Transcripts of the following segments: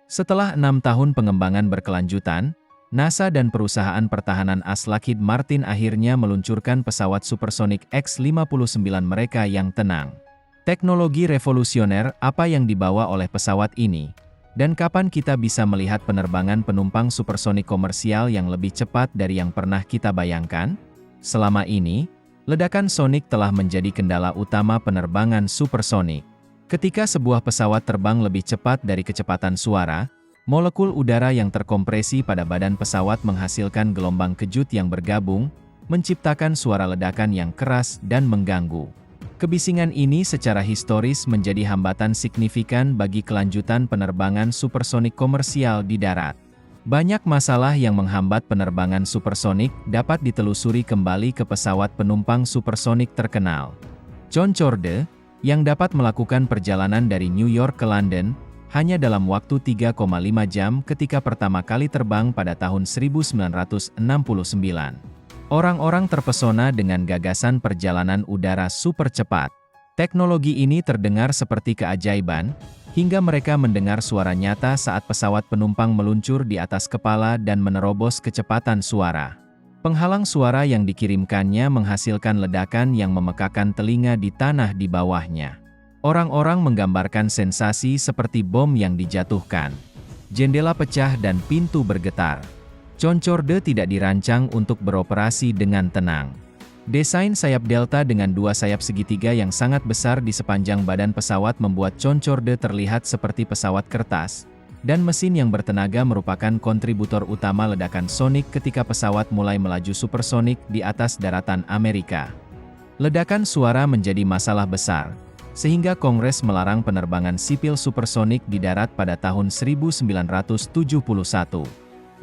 Setelah 6 tahun pengembangan berkelanjutan, NASA dan perusahaan pertahanan AS Lockheed Martin akhirnya meluncurkan pesawat supersonik X-59 mereka yang tenang. Teknologi revolusioner apa yang dibawa oleh pesawat ini? Dan kapan kita bisa melihat penerbangan penumpang supersonik komersial yang lebih cepat dari yang pernah kita bayangkan? Selama ini, ledakan sonik telah menjadi kendala utama penerbangan supersonik. Ketika sebuah pesawat terbang lebih cepat dari kecepatan suara, molekul udara yang terkompresi pada badan pesawat menghasilkan gelombang kejut yang bergabung, menciptakan suara ledakan yang keras dan mengganggu. Kebisingan ini secara historis menjadi hambatan signifikan bagi kelanjutan penerbangan supersonik komersial di darat. Banyak masalah yang menghambat penerbangan supersonik dapat ditelusuri kembali ke pesawat penumpang supersonik terkenal. Concorde, yang dapat melakukan perjalanan dari New York ke London, hanya dalam waktu 3,5 jam ketika pertama kali terbang pada tahun 1969. Orang-orang terpesona dengan gagasan perjalanan udara super cepat. Teknologi ini terdengar seperti keajaiban, hingga mereka mendengar suara nyata saat pesawat penumpang meluncur di atas kepala dan menerobos kecepatan suara. Penghalang suara yang dikirimkannya menghasilkan ledakan yang memekakan telinga di tanah di bawahnya. Orang-orang menggambarkan sensasi seperti bom yang dijatuhkan. Jendela pecah dan pintu bergetar. Concorde tidak dirancang untuk beroperasi dengan tenang. Desain sayap delta dengan dua sayap segitiga yang sangat besar di sepanjang badan pesawat membuat Concorde terlihat seperti pesawat kertas, dan mesin yang bertenaga merupakan kontributor utama ledakan sonik ketika pesawat mulai melaju supersonik di atas daratan Amerika. Ledakan suara menjadi masalah besar, sehingga Kongres melarang penerbangan sipil supersonik di darat pada tahun 1971.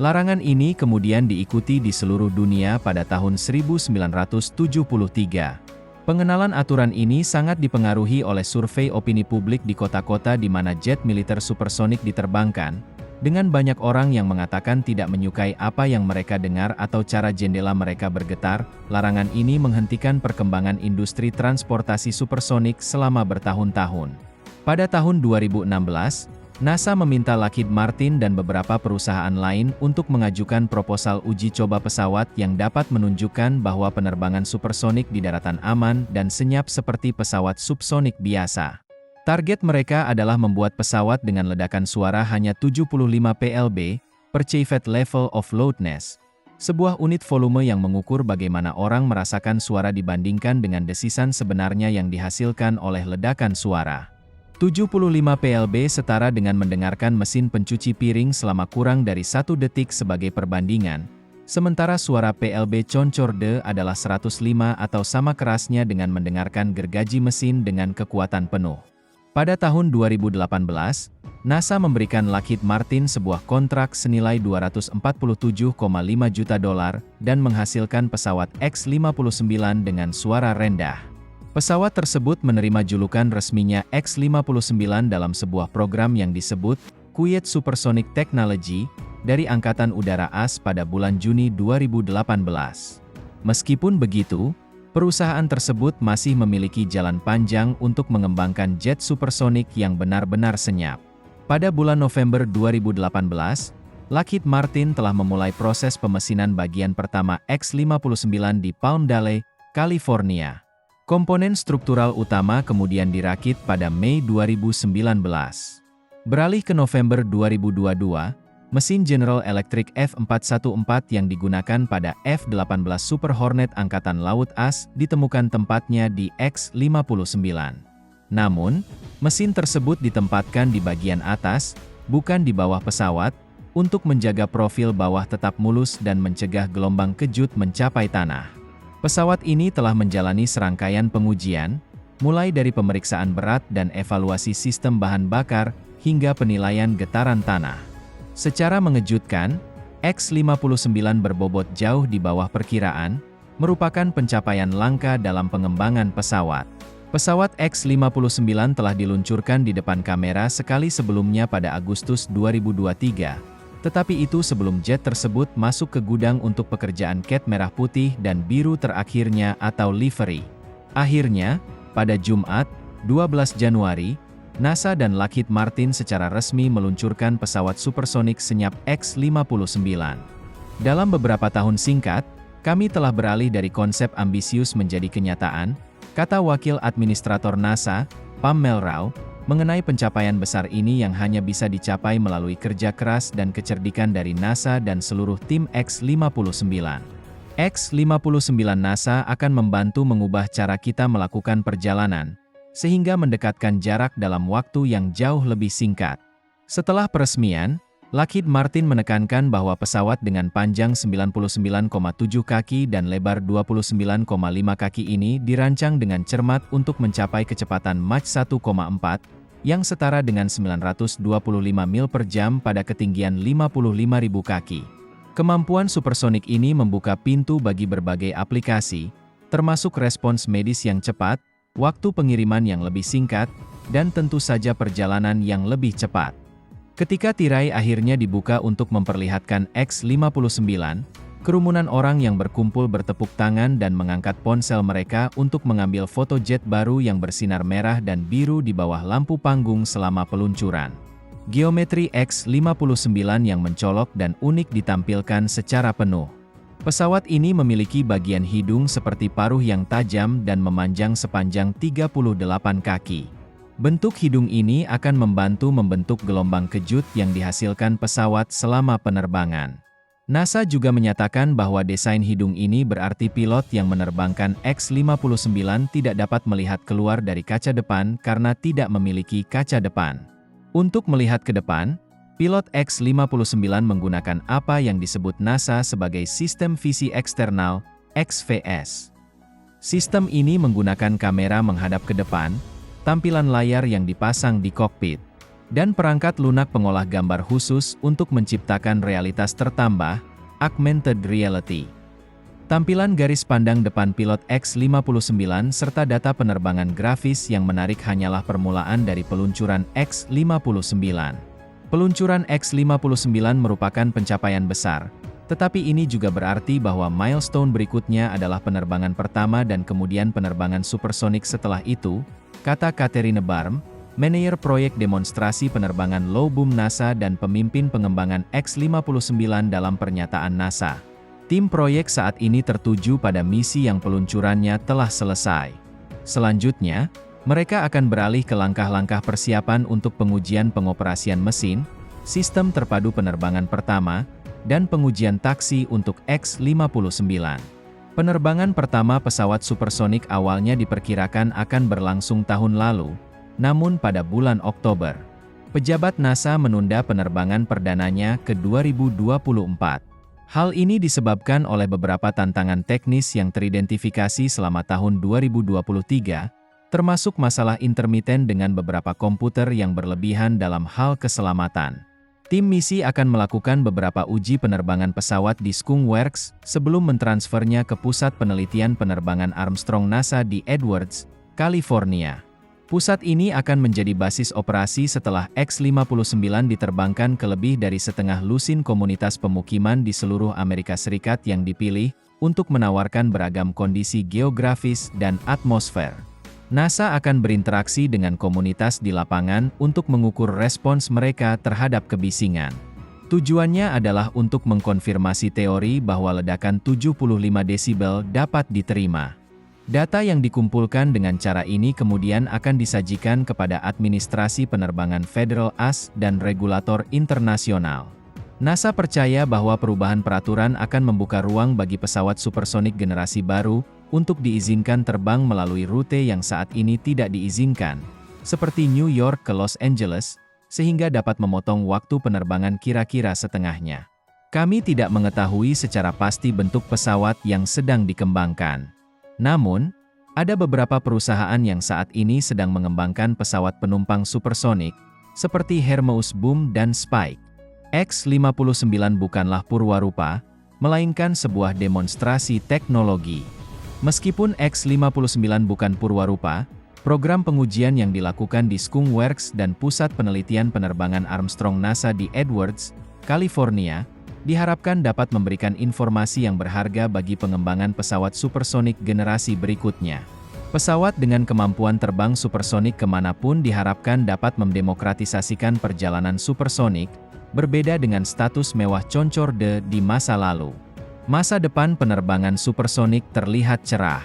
Larangan ini kemudian diikuti di seluruh dunia pada tahun 1973. Pengenalan aturan ini sangat dipengaruhi oleh survei opini publik di kota-kota di mana jet militer supersonik diterbangkan, dengan banyak orang yang mengatakan tidak menyukai apa yang mereka dengar atau cara jendela mereka bergetar. Larangan ini menghentikan perkembangan industri transportasi supersonik selama bertahun-tahun. Pada tahun 2016, NASA meminta Lockheed Martin dan beberapa perusahaan lain untuk mengajukan proposal uji coba pesawat yang dapat menunjukkan bahwa penerbangan supersonik di daratan aman dan senyap seperti pesawat subsonik biasa. Target mereka adalah membuat pesawat dengan ledakan suara hanya 75 PLB, Perceived Level of Loudness, sebuah unit volume yang mengukur bagaimana orang merasakan suara dibandingkan dengan desisan sebenarnya yang dihasilkan oleh ledakan suara. 75 PLB setara dengan mendengarkan mesin pencuci piring selama kurang dari 1 detik sebagai perbandingan, sementara suara PLB Concorde adalah 105 atau sama kerasnya dengan mendengarkan gergaji mesin dengan kekuatan penuh. Pada tahun 2018, NASA memberikan Lockheed Martin sebuah kontrak senilai $247,5 juta dan menghasilkan pesawat X-59 dengan suara rendah. Pesawat tersebut menerima julukan resminya X-59 dalam sebuah program yang disebut Quiet Supersonic Technology dari Angkatan Udara AS pada bulan Juni 2018. Meskipun begitu, perusahaan tersebut masih memiliki jalan panjang untuk mengembangkan jet supersonik yang benar-benar senyap. Pada bulan November 2018, Lockheed Martin telah memulai proses pemesinan bagian pertama X-59 di Palm Valley, California. Komponen struktural utama kemudian dirakit pada Mei 2019. Beralih ke November 2022, mesin General Electric F414 yang digunakan pada F-18 Super Hornet Angkatan Laut AS ditemukan tempatnya di X-59. Namun, mesin tersebut ditempatkan di bagian atas, bukan di bawah pesawat, untuk menjaga profil bawah tetap mulus dan mencegah gelombang kejut mencapai tanah. Pesawat ini telah menjalani serangkaian pengujian, mulai dari pemeriksaan berat dan evaluasi sistem bahan bakar, hingga penilaian getaran tanah. Secara mengejutkan, X-59 berbobot jauh di bawah perkiraan, merupakan pencapaian langka dalam pengembangan pesawat. Pesawat X-59 telah diluncurkan di depan kamera sekali sebelumnya pada Agustus 2023. Tetapi itu sebelum jet tersebut masuk ke gudang untuk pekerjaan cat merah putih dan biru terakhirnya atau livery. Akhirnya, pada Jumat, 12 Januari, NASA dan Lockheed Martin secara resmi meluncurkan pesawat supersonik senyap X-59. Dalam beberapa tahun singkat, kami telah beralih dari konsep ambisius menjadi kenyataan, kata Wakil Administrator NASA, Pam Melrau, mengenai pencapaian besar ini yang hanya bisa dicapai melalui kerja keras dan kecerdikan dari NASA dan seluruh tim X-59. X-59 NASA akan membantu mengubah cara kita melakukan perjalanan, sehingga mendekatkan jarak dalam waktu yang jauh lebih singkat. Setelah peresmian, Lockheed Martin menekankan bahwa pesawat dengan panjang 99,7 kaki dan lebar 29,5 kaki ini dirancang dengan cermat untuk mencapai kecepatan Mach 1,4, yang setara dengan 925 mil per jam pada ketinggian 55.000 kaki. Kemampuan supersonik ini membuka pintu bagi berbagai aplikasi, termasuk respons medis yang cepat, waktu pengiriman yang lebih singkat, dan tentu saja perjalanan yang lebih cepat. Ketika tirai akhirnya dibuka untuk memperlihatkan X-59, kerumunan orang yang berkumpul bertepuk tangan dan mengangkat ponsel mereka untuk mengambil foto jet baru yang bersinar merah dan biru di bawah lampu panggung selama peluncuran. Geometri X-59 yang mencolok dan unik ditampilkan secara penuh. Pesawat ini memiliki bagian hidung seperti paruh yang tajam dan memanjang sepanjang 38 kaki. Bentuk hidung ini akan membantu membentuk gelombang kejut yang dihasilkan pesawat selama penerbangan. NASA juga menyatakan bahwa desain hidung ini berarti pilot yang menerbangkan X-59 tidak dapat melihat keluar dari kaca depan karena tidak memiliki kaca depan. Untuk melihat ke depan, pilot X-59 menggunakan apa yang disebut NASA sebagai Sistem Visi Eksternal, XVS. Sistem ini menggunakan kamera menghadap ke depan, tampilan layar yang dipasang di kokpit, dan perangkat lunak pengolah gambar khusus untuk menciptakan realitas tertambah, augmented reality. Tampilan garis pandang depan pilot X-59 serta data penerbangan grafis yang menarik hanyalah permulaan dari peluncuran X-59. Peluncuran X-59 merupakan pencapaian besar, tetapi ini juga berarti bahwa milestone berikutnya adalah penerbangan pertama dan kemudian penerbangan supersonik setelah itu, kata Catherine Barm, manajer proyek demonstrasi penerbangan low boom NASA dan pemimpin pengembangan X-59 dalam pernyataan NASA. Tim proyek saat ini tertuju pada misi yang peluncurannya telah selesai. Selanjutnya, mereka akan beralih ke langkah-langkah persiapan untuk pengujian pengoperasian mesin, sistem terpadu penerbangan pertama, dan pengujian taksi untuk X-59. Penerbangan pertama pesawat supersonik awalnya diperkirakan akan berlangsung tahun lalu, namun pada bulan Oktober, pejabat NASA menunda penerbangan perdananya ke 2024. Hal ini disebabkan oleh beberapa tantangan teknis yang teridentifikasi selama tahun 2023, termasuk masalah intermiten dengan beberapa komputer yang berlebihan dalam hal keselamatan. Tim misi akan melakukan beberapa uji penerbangan pesawat di Skunk Works sebelum mentransfernya ke Pusat Penelitian Penerbangan Armstrong NASA di Edwards, California. Pusat ini akan menjadi basis operasi setelah X-59 diterbangkan ke lebih dari setengah lusin komunitas pemukiman di seluruh Amerika Serikat yang dipilih untuk menawarkan beragam kondisi geografis dan atmosfer. NASA akan berinteraksi dengan komunitas di lapangan untuk mengukur respons mereka terhadap kebisingan. Tujuannya adalah untuk mengkonfirmasi teori bahwa ledakan 75 desibel dapat diterima. Data yang dikumpulkan dengan cara ini kemudian akan disajikan kepada Administrasi Penerbangan Federal (AS) dan regulator internasional. NASA percaya bahwa perubahan peraturan akan membuka ruang bagi pesawat supersonik generasi baru untuk diizinkan terbang melalui rute yang saat ini tidak diizinkan, seperti New York ke Los Angeles, sehingga dapat memotong waktu penerbangan kira-kira setengahnya. Kami tidak mengetahui secara pasti bentuk pesawat yang sedang dikembangkan. Namun, ada beberapa perusahaan yang saat ini sedang mengembangkan pesawat penumpang supersonik, seperti Hermeus Boom dan Spike. X-59 bukanlah purwarupa, melainkan sebuah demonstrasi teknologi. Meskipun X-59 bukan purwarupa, program pengujian yang dilakukan di Skunk Works dan Pusat Penelitian Penerbangan Armstrong NASA di Edwards, California, diharapkan dapat memberikan informasi yang berharga bagi pengembangan pesawat supersonik generasi berikutnya. Pesawat dengan kemampuan terbang supersonik kemanapun diharapkan dapat mendemokratisasikan perjalanan supersonik, berbeda dengan status mewah Concorde di masa lalu. Masa depan penerbangan supersonik terlihat cerah.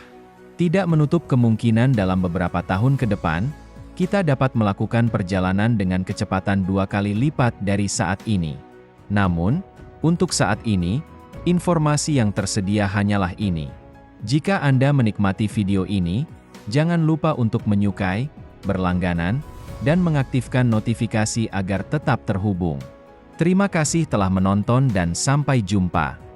Tidak menutup kemungkinan dalam beberapa tahun ke depan, kita dapat melakukan perjalanan dengan kecepatan 2 kali lipat dari saat ini. Namun, untuk saat ini, informasi yang tersedia hanyalah ini. Jika Anda menikmati video ini, jangan lupa untuk menyukai, berlangganan, dan mengaktifkan notifikasi agar tetap terhubung. Terima kasih telah menonton dan sampai jumpa.